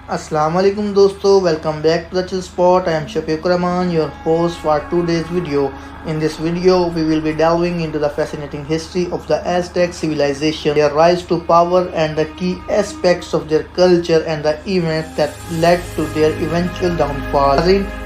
Assalamu alaikum dosto, welcome back to the Chill Spot. I am Shafiq Rahman, your host for today's video. In this video, we will be delving into the fascinating history of the Aztec civilization, their rise to power and the key aspects of their culture and the events that led to their eventual downfall.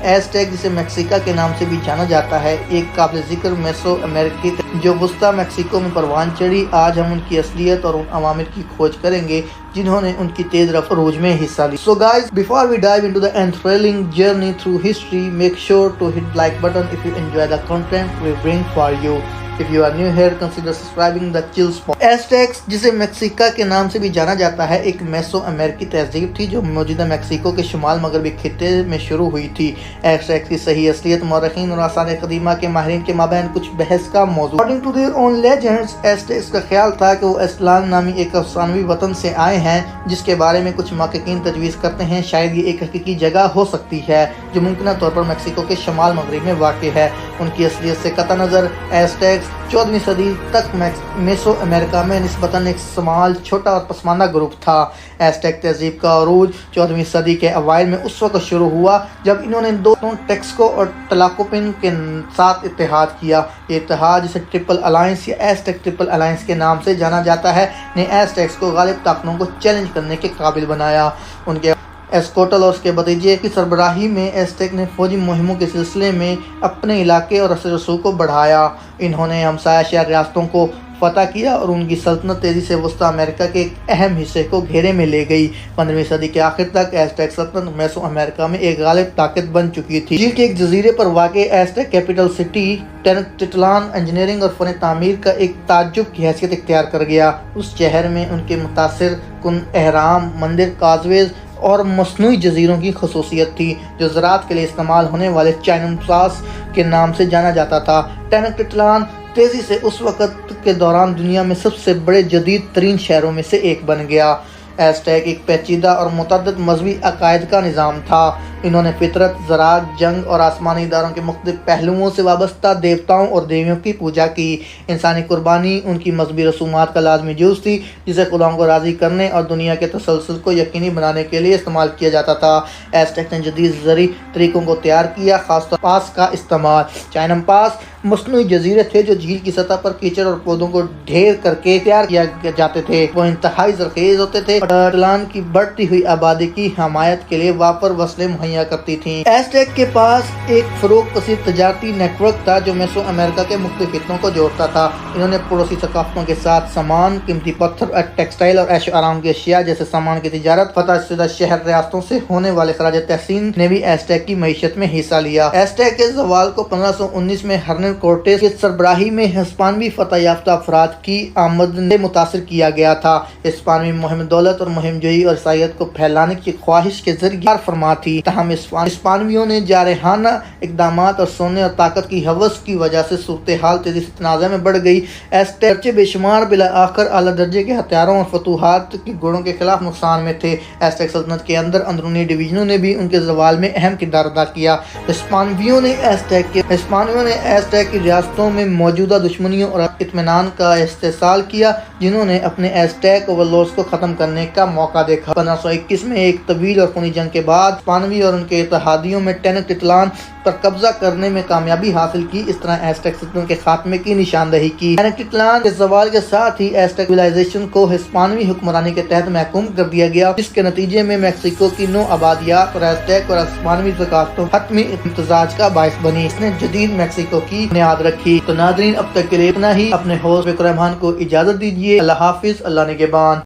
Aztec जिसे मैक्सिका के नाम से भी जाना जाता है, एक काबिल जिक्र मेसो अमेरिकी जो वस्ता मैक्सिको में परवान चढ़ी। आज हम उनकी असलियत और उन अवामिर की खोज करेंगे जिन्होंने उनकी तेज रफ्तार अरूज में हिस्सा ली। So guys, before we dive into the enthralling journey through history, make sure to hit like button if you enjoy the content we bring for you. If you are new here, consider subscribing the Chill Spot. Aztecs जिसे मैक्सिका के नाम से भी जाना जाता है, एक meso अमेरिकी तहजीब थी जो मौजूदा मैक्सिको के शुमाल मगरबी खित्ते में शुरू हुई थी। एज़टेक्स की सही असलियत मौरखीन और आसार कदीमा के माहिरीन के माबैन कुछ बहस का मौजू। According to their own legends, Aztecs का ख्याल था कि वो एस्टलान नामी एक अफसानवी वतन से आए हैं, जिसके बारे में कुछ महक़क़ीन तजवीज़ करते हैं शायद ये एक हकीकी जगह हो सकती है जो मुमकिन तौर पर मैक्सिको के शमाल मगरब में वाक़ है। उनकी असलियत से कतई नज़र एज़टेक्स 14वीं सदी तक मेसो अमेरिका में निस्बतन एक स्मॉल छोटा और पसमानदा ग्रुप था। एज़टेक तहजीब का अरूज 14वीं सदी के अवाइल में उस वक्त शुरू हुआ जब इन्होंने दो टेक्सको और टलाकोपिन के साथ इत्तेहाद किया। ये इत्तेहाद जिसे ट्रिपल अलायंस या एज़टेक ट्रिपल अलायंस के नाम से जाना जाता है, ने एज़टेक्स को गालिब ताकतों को चैलेंज करने के काबिल बनाया। उनके एस्कोटल और उसके भतीजे की सरबराही में एज़टेक ने फौजी मुहिमों के सिलसिले में अपने इलाके और असर रसूख को बढ़ाया। इन्होंने हमसाया शहर रियासतों को फतह किया और उनकी सल्तनत तेज़ी से वस्ता अमेरिका के एक अहम हिस्से को घेरे में ले गई। 15वीं सदी के आखिर तक एज़टेक सल्तनत मेसो अमेरिका में एक गालिब ताकत बन चुकी थी। झील के एक जजीरे पर वाक़ Aztec capital city Tenochtitlan engineering और फ़न तामीर का एक ताज्जुब की हैसियत इख्तियार कर गया। उस शहर में उनके मुतासिर कुन अहराम, मंदिर, काजवेज़ और मसनूई जजीरों की खसूसियत थी जो ज़राअत के लिए इस्तेमाल होने वाले चाइनमसास के नाम से जाना जाता था। टेनोच्टिटलान तेज़ी से उस वक़्त के दौरान दुनिया में सबसे बड़े जदीद तरीन शहरों में से एक बन गया। एज़टेक एक पेचीदा और मुतअद्दिद मज़हबी अकायद का निज़ाम था। इन्होंने फितरत, ज़राअत, जंग और आसमानी इदारों के मुख्तलिफ पहलुओं से वाबस्ता देवताओं और देवियों की पूजा की। इंसानी कुर्बानी उनकी मज़हबी रसूमात का लाजमी जुज़ थी जिसे खुदाओं को राज़ी करने और दुनिया के तसलसल को यकीनी बनाने के लिए इस्तेमाल किया जाता था। एज़टेक ने जदीद ज़री तरीक़ों को तैयार किया, ख़ासतौर पास का इस्तेमाल। चाइनम पास मसनूई जजीरे थे जो झील की सतह पर कीचड़ और पौधों को ढेर करके तैयार किया जाते थे। वो इंतहाई ज़रख़ीज़ होते थे। टेनोच्टिटलान की बढ़ती हुई आबादी की हमायत के लिए वाफर वसलें मुहैया करती थी। एज़टेक के पास एक फ़रोग़ पसीर तजारती नेटवर्क था जो मेसो अमेरिका के मुख्तलिफ हिस्सों को जोड़ता था। इन्होंने पड़ोसी सकाफ़तों के साथ सामान, कीमती पत्थर, टेक्सटाइल और ऐशो आराम की अशिया जैसे सामान की तिजारत, फतह शुदा शहर रियासतों से होने वाले खराज तहसीन ने भी एज़टेक की मईशत में हिस्सा लिया। एज़टेक के ज़वाल को 1519 में हर्नन कोर्टेस की सरबराही में हिस्पानवी फतह याफ्ता अफराद की आमद से मुतासिर किया गया था। हिस्पानवी मुहिम दौलत और मुहिम जोई और ईसाईयत को फैलाने की ख्वाहिश के जरिए फरमा थी। तहम हिस्पानवियों ने जारहाना इक़दामात और सोने और ताकत की हवस की वजह से सूरत हाल तेज़ी से तनाज़े में बढ़ गई। एज़टेक बेशुमार बिला आखिर आला दर्जे के हथियारों और फतूहात के गुणों के खिलाफ नुकसान में थे। एज़टेक सल्तनत के अंदर अंदरूनी डिवीजनों ने भी उनके ज़वाल में अहम किरदार अदा किया। हिस्पानवियों ने एज़टेक की रियासतों में मौजूदा दुश्मनियों और इत्मीनान का इस्तेसाल किया, जिन्होंने अपने एज़टेक ओवरलॉर्ड्स को ख़त्म करने का मौका देखा। 1521 में एक तवील और खूनी जंग के बाद हिस्पानवी और उनके इत्तेहादियों में टेनोच्टिटलान पर कब्जा करने में कामयाबी हासिल की। इस तरह एज़टेक सल्तनत के खात्मे की निशानदही की। टेनोच्टिटलान के ज़वाल के साथ ही एज़टेक सिविलाइजेशन को हिस्पानवी हुक्मरानी के तहत महकूम कर दिया गया, जिसके नतीजे में मैक्सिको की नौ आबादियात और एज़टेक और हिस्पानवी ज़काफ़तों हतमी इम्तिज़ाज का बाइस बनी। इसने जदीद मैक्सिको की बुनियाद रखी। तो नाज़रीन, अब तक के लिए इतना ही। अपने होस्ट रहमान को इजाज़त दीजिए। अल्लाह हाफिज़, अल्लाह निगहबान।